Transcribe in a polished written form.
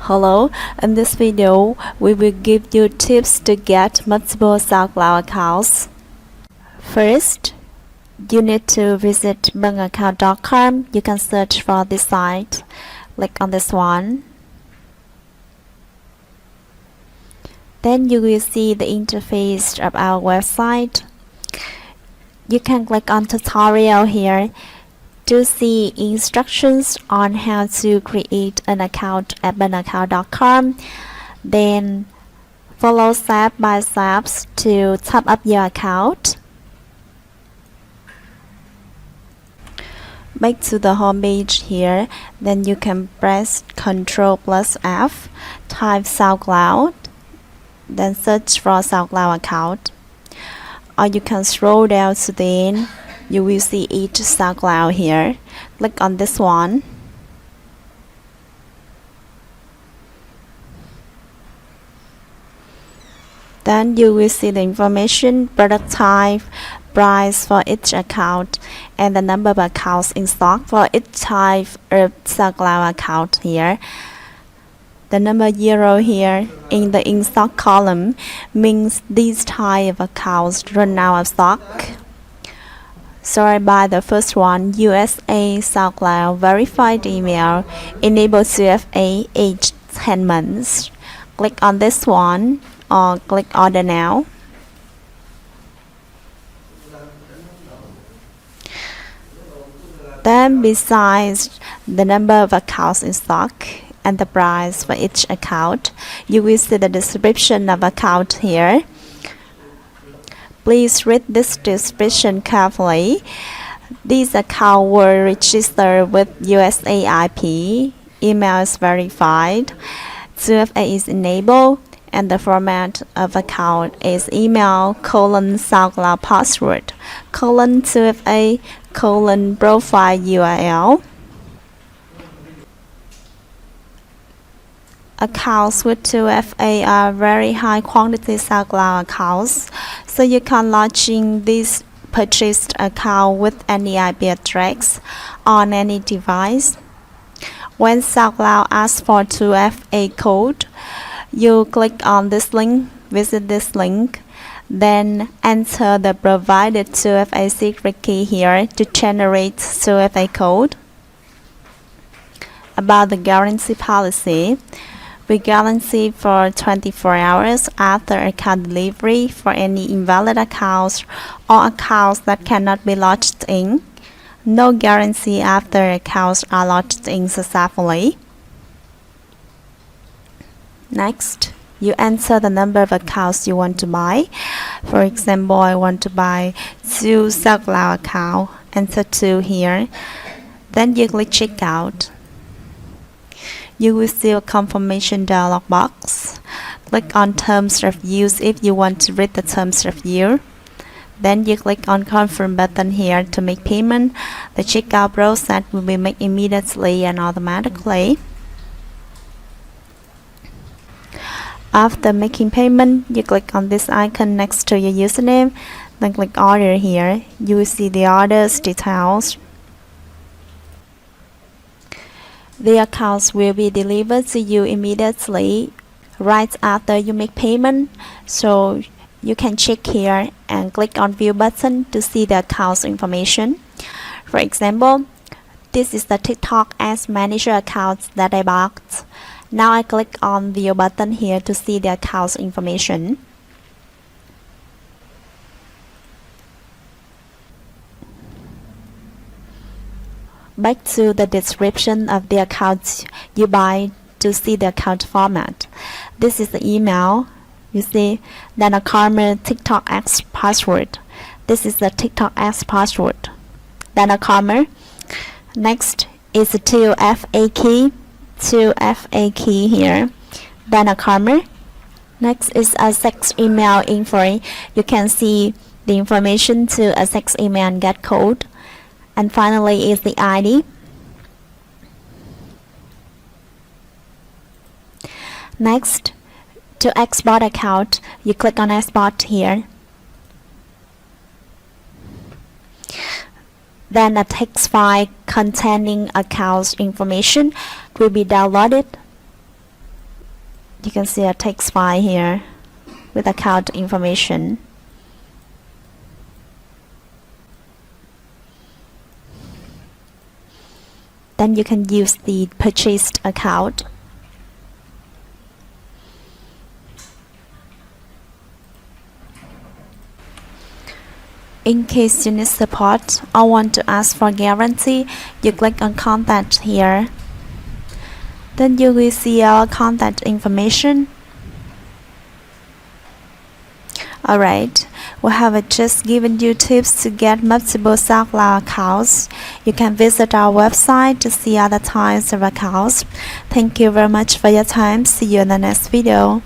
Hello, in this video, we will give you tips to get multiple SoundCloud accounts. First, you need to visit bankaccount.com. You can search for this site. Click on this one. Then you will see the interface of our website. You can click on tutorial here to see instructions on how to create an account at bankaccount.com. Then follow step by steps to top up your account. Back to the home page here, then you can press Ctrl plus F, type SoundCloud, then search for SoundCloud account. Or you can scroll down to the end. You will see each SoundCloud here. Click on this one. Then you will see the information, product type, price for each account, and the number of accounts in stock for each type of SoundCloud account here. The number 0 here in the in stock column means these type of accounts run out of stock. Sorry by the first one, USA SoundCloud verified email, enable 2FA age 10 months. Click on this one or click order now. Then besides the number of accounts in stock and the price for each account, you will see the description of account here. Please read this description carefully. These accounts were registered with USAIP, email is verified, 2FA is enabled, and the format of account is email : SoundCloud password : 2FA : profile URL. Accounts with 2FA are very high quantity SoundCloud accounts, so you can log in this purchased account with any IP address on any device. When SoundCloud asks for 2FA code, you click on this link, visit this link, then enter the provided 2FA secret key here to generate 2FA code. About the guarantee policy, we guarantee for 24 hours after account delivery for any invalid accounts or accounts that cannot be logged in. No guarantee after accounts are logged in successfully. Next, you enter the number of accounts you want to buy. For example, I want to buy 2 SoundCloud accounts. Enter 2 here. Then you click checkout. You will see a confirmation dialog box. Click on Terms of Use if you want to read the terms of use. Then you click on Confirm button here to make payment. The checkout process will be made immediately and automatically. After making payment, you click on this icon next to your username, then click Order here. You will see the order's details. The accounts will be delivered to you immediately right after you make payment, so you can check here and click on View button to see the account's information. For example, this is the TikTok Ads Manager account that I bought. Now I click on View button here to see the account's information. Back to the description of the account you buy to see the account format. This is the email. You see, then a comma TikTok X password. This is the TikTok X password. Then a comma. Next is the 2FA key. 2FA key here. Then a comma. Next is a sex email info. You can see the information to a sex email and get code. And finally is the ID. Next, to export account, you click on Export here. Then a text file containing account information will be downloaded. You can see a text file here with account information. Then you can use the purchased account. In case you need support or want to ask for guarantee, you click on Contact here. Then you will see our contact information. Alright, we have just given you tips to get multiple SoundCloud accounts. You can visit our website to see other types of accounts. Thank you very much for your time. See you in the next video.